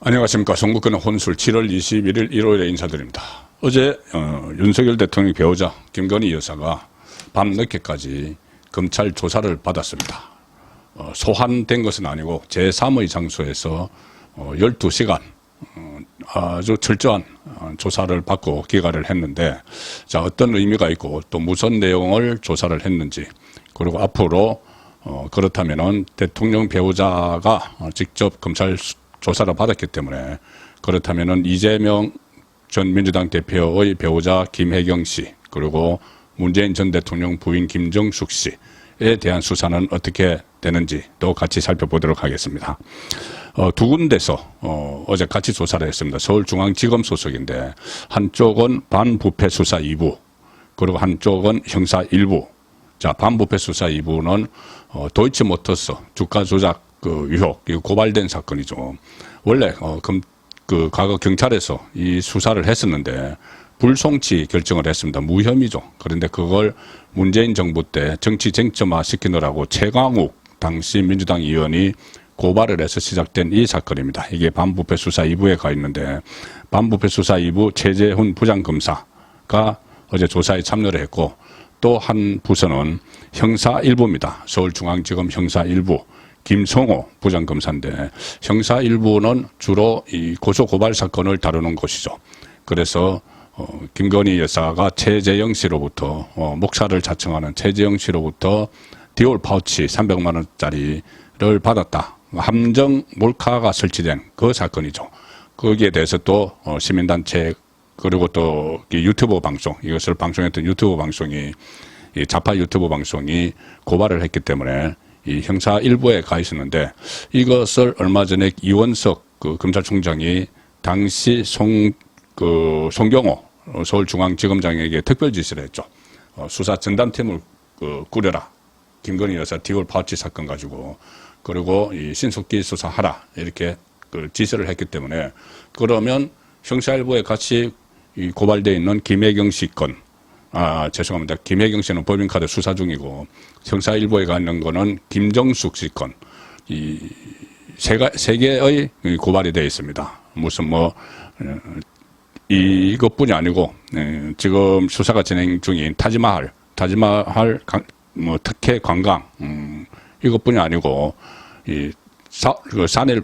안녕하십니까. 송국근의 혼술 7월 21일 일요일에 인사드립니다. 어제 윤석열 대통령 배우자 김건희 여사가 밤늦게까지 검찰 조사를 받았습니다. 소환된 것은 아니고 제3의 장소에서 12시간 아주 철저한 조사를 받고 귀가를 했는데, 자, 어떤 의미가 있고 또 무슨 내용을 조사를 했는지, 그리고 앞으로 그렇다면은 대통령 배우자가 직접 검찰 조사를 받았기 때문에, 그렇다면은 이재명 전 민주당 대표의 배우자 김혜경 씨, 그리고 문재인 전 대통령 부인 김정숙 씨에 대한 수사는 어떻게 되는지도 같이 살펴보도록 하겠습니다. 두 군데서 어제 같이 조사를 했습니다. 서울중앙지검 소속인데, 한쪽은 반부패 수사 2부, 그리고 한쪽은 형사 1부. 자, 반부패 수사 2부는 도이치모터스 주가 조작 의혹, 이거 고발된 사건이죠. 원래 과거 경찰에서 이 수사를 했었는데 불송치 결정을 했습니다. 무혐의죠. 그런데 그걸 문재인 정부 때 정치 쟁점화 시키느라고 최강욱 당시 민주당 의원이 고발을 해서 시작된 이 사건입니다. 이게 반부패 수사 2부에 가 있는데, 반부패 수사 2부 최재훈 부장검사가 어제 조사에 참여를 했고, 또 한 부서는 형사 1부입니다. 서울중앙지검 형사 1부 김성호 부장검사인데, 형사 1부는 주로 이 고소고발 사건을 다루는 곳이죠. 그래서 김건희 여사가 최재영 씨로부터 목사를 자청하는 최재영 씨로부터 디올 파우치 300만 원짜리를 받았다. 함정 몰카가 설치된 그 사건이죠. 거기에 대해서 또 시민단체, 그리고 또 유튜브 방송, 이것을 방송했던 유튜브 방송이, 이 좌파 유튜브 방송이 고발을 했기 때문에 이 형사 1부에 가 있었는데, 이것을 얼마 전에 이원석 검찰총장이 당시 송경호 서울중앙지검장에게 특별 지시를 했죠. 수사 전담팀을 꾸려라. 김건희 여사 디올 파우치 사건 가지고, 그리고 이 신속히 수사하라, 이렇게 지시를 했기 때문에, 그러면 형사 1부에 같이 고발되어 있는 김혜경 씨 건, 죄송합니다. 김혜경 씨는 법인카드 수사 중이고, 형사 1부에 가 있는 거는 김정숙 씨 건, 이 세 개의 고발이 되어 있습니다. 무슨 이것뿐이 아니고, 지금 수사가 진행 중인 타지마할 특혜 관광, 이것뿐이 아니고, 샤넬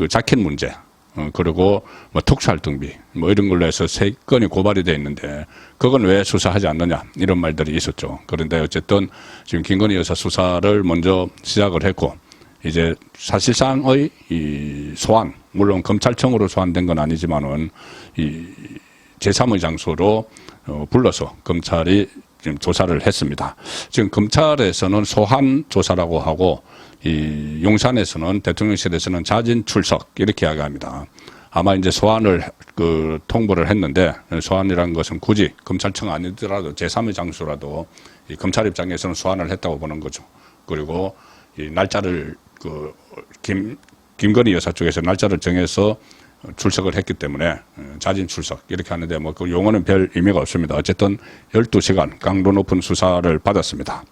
자켓 문제, 그리고 특수활동비 이런 걸로 해서 3건이 고발이 되어 있는데, 그건 왜 수사하지 않느냐, 이런 말들이 있었죠. 그런데 어쨌든 지금 김건희 여사 수사를 먼저 시작을 했고, 이제 사실상의 이 소환, 물론 검찰청으로 소환된 건 아니지만은 이 제3의 장소로 불러서 검찰이 지금 조사를 했습니다. 지금 검찰에서는 소환 조사라고 하고, 이 용산에서는, 대통령실에서는 자진 출석, 이렇게 이야기합니다. 아마 이제 소환을 통보를 했는데, 소환이라는 것은 굳이 검찰청 아니더라도 제3의 장소라도 이 검찰 입장에서는 소환을 했다고 보는 거죠. 그리고 이 날짜를 김건희 여사 쪽에서 날짜를 정해서 출석을 했기 때문에 자진 출석, 이렇게 하는데 그 용어는 별 의미가 없습니다. 어쨌든 12시간 강도 높은 수사를 받았습니다.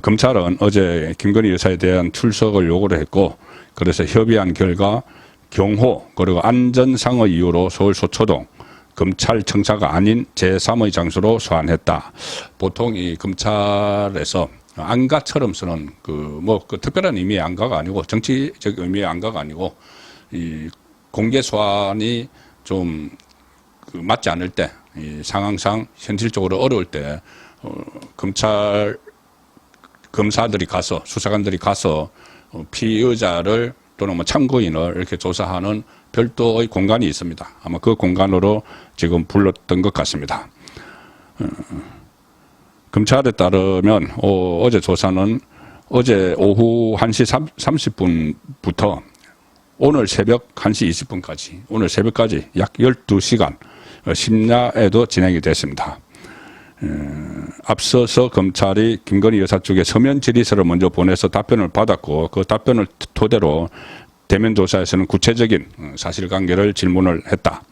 검찰은 어제 김건희 여사에 대한 출석을 요구를 했고, 그래서 협의한 결과 경호, 그리고 안전상의 이유로 서울 소초동 검찰청사가 아닌 제3의 장소로 소환했다. 보통 이 검찰에서 안가처럼 쓰는 특별한 의미의 안가가 아니고, 정치적 의미의 안가가 아니고, 이 공개 소환이 좀 맞지 않을 때, 이 상황상 현실적으로 어려울 때 검사들이 가서, 수사관들이 가서 피의자를 또는 참고인을 이렇게 조사하는 별도의 공간이 있습니다. 아마 그 공간으로 지금 불렀던 것 같습니다. 검찰에 따르면 어제 조사는 어제 오후 1시 30분부터 오늘 새벽 1시 20분까지, 오늘 새벽까지 약 12시간 심야에도 진행이 됐습니다. 앞서서 검찰이 김건희 여사 쪽에 서면 질의서를 먼저 보내서 답변을 받았고, 그 답변을 토대로 대면 조사에서는 구체적인 사실관계를 질문을 했다.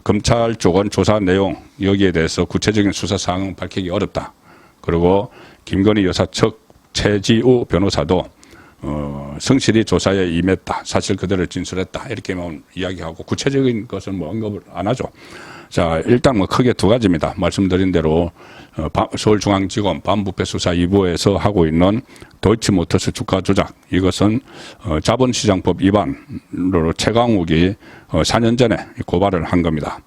검찰 쪽은 조사 내용, 여기에 대해서 구체적인 수사 사항은 밝히기 어렵다. 그리고 김건희 여사 측 최지우 변호사도 성실히 조사에 임했다, 사실 그대로 진술했다 이렇게만 이야기하고 구체적인 것은 뭐 언급을 안 하죠. 자, 일단 뭐 크게 두 가지입니다. 말씀드린 대로 서울중앙지검 반부패수사 2부에서 하고 있는 도이치모터스 주가 조작, 이것은 자본시장법 위반으로 최강욱이 4년 전에 고발을 한 겁니다.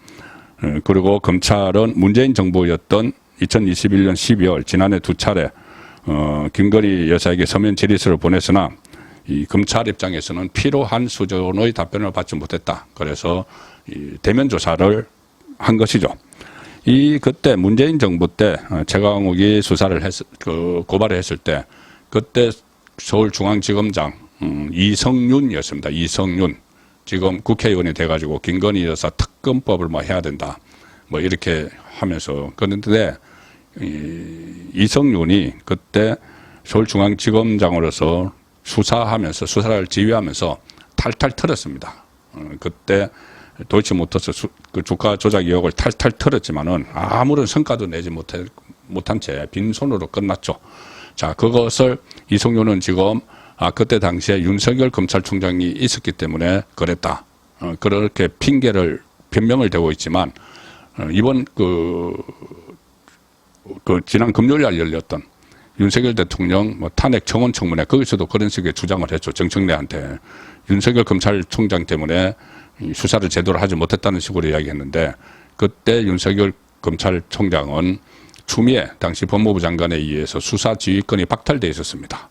그리고 검찰은 문재인 정부였던 2021년 12월 지난해 두 차례 김건희 여사에게 서면 질의서를 보냈으나 이 검찰 입장에서는 필요한 수준의 답변을 받지 못했다. 그래서 이 대면 조사를 한 것이죠. 그때 문재인 정부 때 최강욱이 수사를 고발을 했을 때 그때 서울중앙지검장 이성윤이었습니다. 이성윤. 지금 국회의원이 돼가지고 김건희 여사 특검법을 뭐 해야 된다. 뭐 이렇게 하면서. 그런데 이성윤이 그때 서울중앙지검장으로서 수사를 지휘하면서 탈탈 털었습니다. 그때 도이치모터스 그 주가 조작 의혹을 탈탈 털었지만은 아무런 성과도 내지 못한 채 빈손으로 끝났죠. 자, 그것을 이성윤은 지금 그때 당시에 윤석열 검찰총장이 있었기 때문에 그랬다. 그렇게 변명을 대고 있지만 이번 지난 금요일 날 열렸던 윤석열 대통령 탄핵 청원 청문회 거기서도 그런 식의 주장을 했죠. 정청래한테 윤석열 검찰총장 때문에 수사를 제대로 하지 못했다는 식으로 이야기했는데 그때 윤석열 검찰총장은 추미애 당시 법무부 장관에 의해서 수사 지휘권이 박탈되어 있었습니다.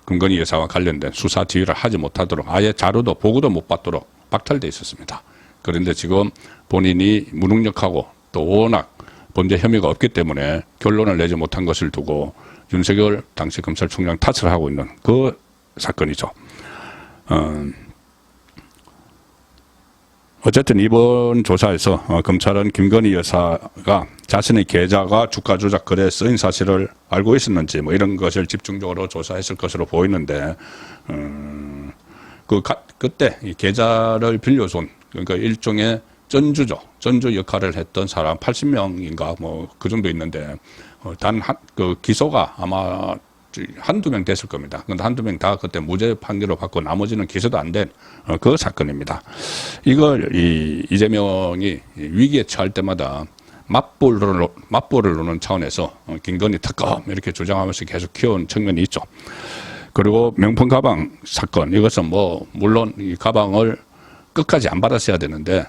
김건희 여사와 관련된 수사 지휘를 하지 못하도록 아예 자료도 보고도 못 받도록 박탈되어 있었습니다. 그런데 지금 본인이 무능력하고 또 워낙 범죄 혐의가 없기 때문에 결론을 내지 못한 것을 두고 윤석열 당시 검찰총장 탓을 하고 있는 그 사건이죠. 어쨌든 이번 조사에서 검찰은 김건희 여사가 자신의 계좌가 주가 조작 거래에 쓰인 사실을 알고 있었는지 뭐 이런 것을 집중적으로 조사했을 것으로 보이는데 그때 이 계좌를 빌려준 그러니까 일종의 전주죠. 전주 역할을 했던 사람 80명인가 뭐 그 정도 있는데 기소가 아마 한두 명 됐을 겁니다. 근데 한두 명 다 그때 무죄 판결을 받고 나머지는 기소도 안 된 그 사건입니다. 이걸 이재명이 위기에 처할 때마다 맞불을 놓는 차원에서 김건희 특검 이렇게 주장하면서 계속 키워온 측면이 있죠. 그리고 명품 가방 사건, 이것은 뭐 물론 이 가방을 끝까지 안 받았어야 되는데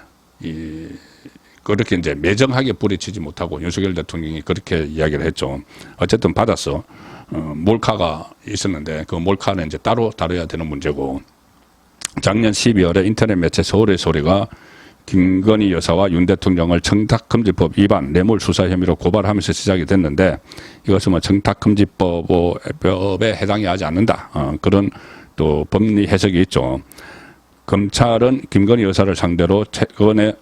그렇게 이제 매정하게 뿌리치지 못하고 윤석열 대통령이 그렇게 이야기를 했죠. 어쨌든 받았어. 몰카가 있었는데 그 몰카는 이제 따로 다뤄야 되는 문제고, 작년 12월에 인터넷 매체 서울의 소리가 김건희 여사와 윤 대통령을 청탁금지법 위반 뇌물 수사 혐의로 고발하면서 시작이 됐는데, 이것은 뭐 청탁금지법에 해당이 하지 않는다. 그런 또 법리 해석이 있죠. 검찰은 김건희 여사를 상대로 최근에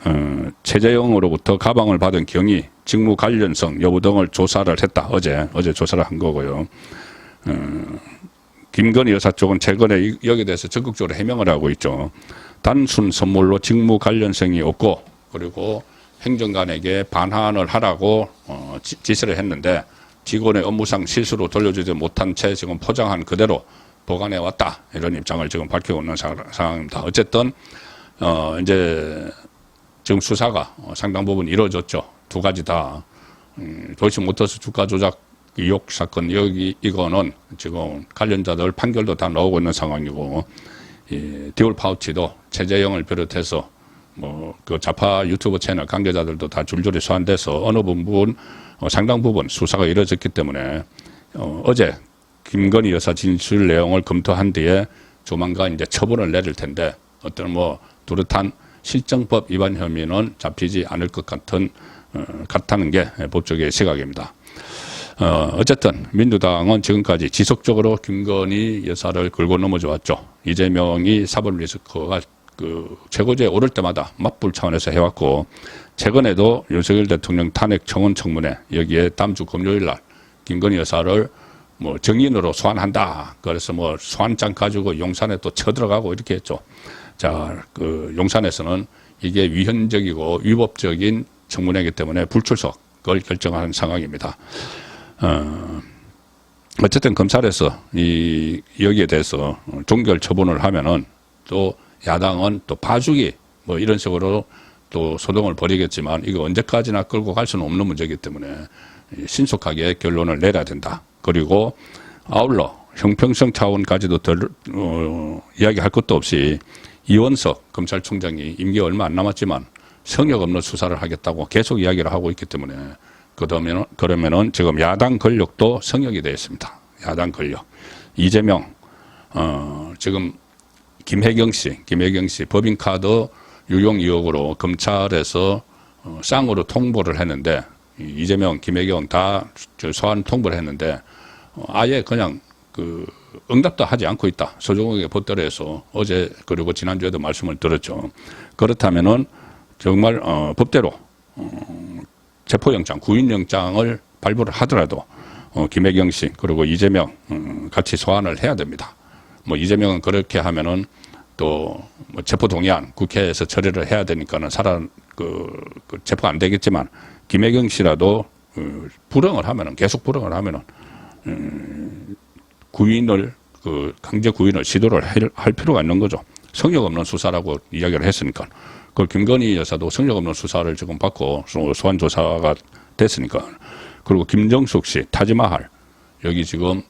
최재형으로부터 가방을 받은 경위, 직무 관련성 여부 등을 조사를 했다. 어제 조사를 한 거고요. 김건희 여사 쪽은 최근에 여기에 대해서 적극적으로 해명을 하고 있죠. 단순 선물로 직무 관련성이 없고, 그리고 행정관에게 반환을 하라고 지시를 했는데 직원의 업무상 실수로 돌려주지 못한 채 지금 포장한 그대로 보관해 왔다, 이런 입장을 지금 밝히고 있는 상황입니다. 어쨌든 이제 지금 수사가 상당 부분 이루어졌죠. 두 가지 다 도이치모터스 주가 조작 의혹 사건, 이거는 지금 관련자들 판결도 다 나오고 있는 상황이고, 디올 파우치도 최재형을 비롯해서 뭐 그 좌파 유튜브 채널 관계자들도 다 줄줄이 소환돼서 어느 부분 상당 부분 수사가 이루어졌기 때문에 어제 김건희 여사 진술 내용을 검토한 뒤에 조만간 이제 처분을 내릴 텐데, 어떤 뭐 뚜렷한 실정법 위반 혐의는 잡히지 않을 것 같다는 게 법조계의 시각입니다. 어쨌든 민주당은 지금까지 지속적으로 김건희 여사를 걸고 넘어져 왔죠. 이재명이 사법 리스크가 최고조에 오를 때마다 맞불 차원에서 해왔고, 최근에도 윤석열 대통령 탄핵 청원 청문회, 여기에 다음 주 금요일 날 김건희 여사를 뭐 정인으로 소환한다. 그래서 뭐 소환장 가지고 용산에 또 쳐들어가고 이렇게 했죠. 자, 용산에서는 이게 위헌적이고 위법적인 청문회이기 때문에 불출석을 결정한 상황입니다. 어쨌든 검찰에서 여기에 대해서 종결 처분을 하면은 또 야당은 또 봐주기 뭐 이런 식으로 또 소동을 벌이겠지만 이거 언제까지나 끌고 갈 수는 없는 문제이기 때문에 신속하게 결론을 내려야 된다. 그리고 아울러 형평성 차원까지도 이야기할 것도 없이 이원석 검찰총장이 임기가 얼마 안 남았지만 성역 없는 수사를 하겠다고 계속 이야기를 하고 있기 때문에 그러면은 지금 야당 권력도 성역이 되어 있습니다. 야당 권력. 이재명, 지금 김혜경 씨 법인카드 유용 의혹으로 검찰에서 쌍으로 통보를 했는데 이재명, 김혜경 다 소환 통보를 했는데 아예 그냥 응답도 하지 않고 있다. 서종욱의 보따리에서 어제 그리고 지난주에도 말씀을 드렸죠. 그렇다면은 정말 법대로 체포영장, 구인영장을 발부를 하더라도 김혜경 씨 그리고 이재명 같이 소환을 해야 됩니다. 뭐 이재명은 그렇게 하면은 또 뭐 체포 동의안 국회에서 처리를 해야 되니까는 체포가 안 되겠지만 김혜경 씨라도 불응을 하면은 계속 불응을 하면은 구인을 강제 구인을 시도를 할 필요가 있는 거죠. 성역 없는 수사라고 이야기를 했으니까. 그 김건희 여사도 성역 없는 수사를 지금 받고 소환 조사가 됐으니까. 그리고 김정숙 씨 타지마할 여기 지금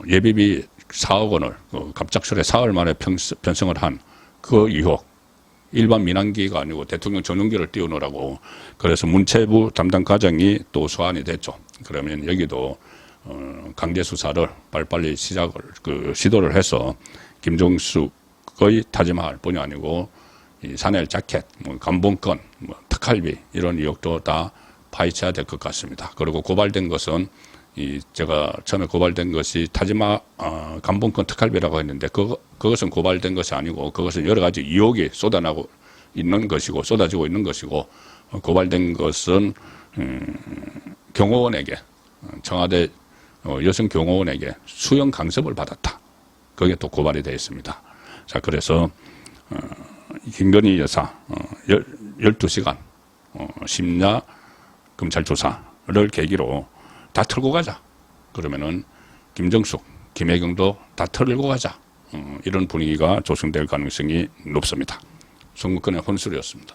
예비비 4억 원을 갑작스레 사흘 만에 편성을 한 그 의혹 일반 민항기가 아니고 대통령 전용기를 띄우느라고 그래서 문체부 담당 과장이 또 소환이 됐죠. 그러면 여기도 강제 수사를 빨리빨리 시도를 해서 김정숙의 타지마할 뿐이 아니고 이 샤넬 자켓, 뭐 감봉권, 뭐 특활비 이런 의혹도 다 파헤쳐야 될 것 같습니다. 그리고 고발된 것은 제가 처음에 고발된 것이 감봉권 특활비라고 했는데 그것은 고발된 것이 아니고 그것은 여러 가지 의혹이 쏟아지고 있는 것이고 고발된 것은 경호원에게 청와대 여성 경호원에게 수영 강습을 받았다. 그게 또 고발이 되어 있습니다. 자, 그래서 김건희 여사 12시간 심야 검찰 조사를 계기로 다 털고 가자. 그러면은 김정숙, 김혜경도 다 털고 가자. 이런 분위기가 조성될 가능성이 높습니다. 송국근의 혼술이었습니다.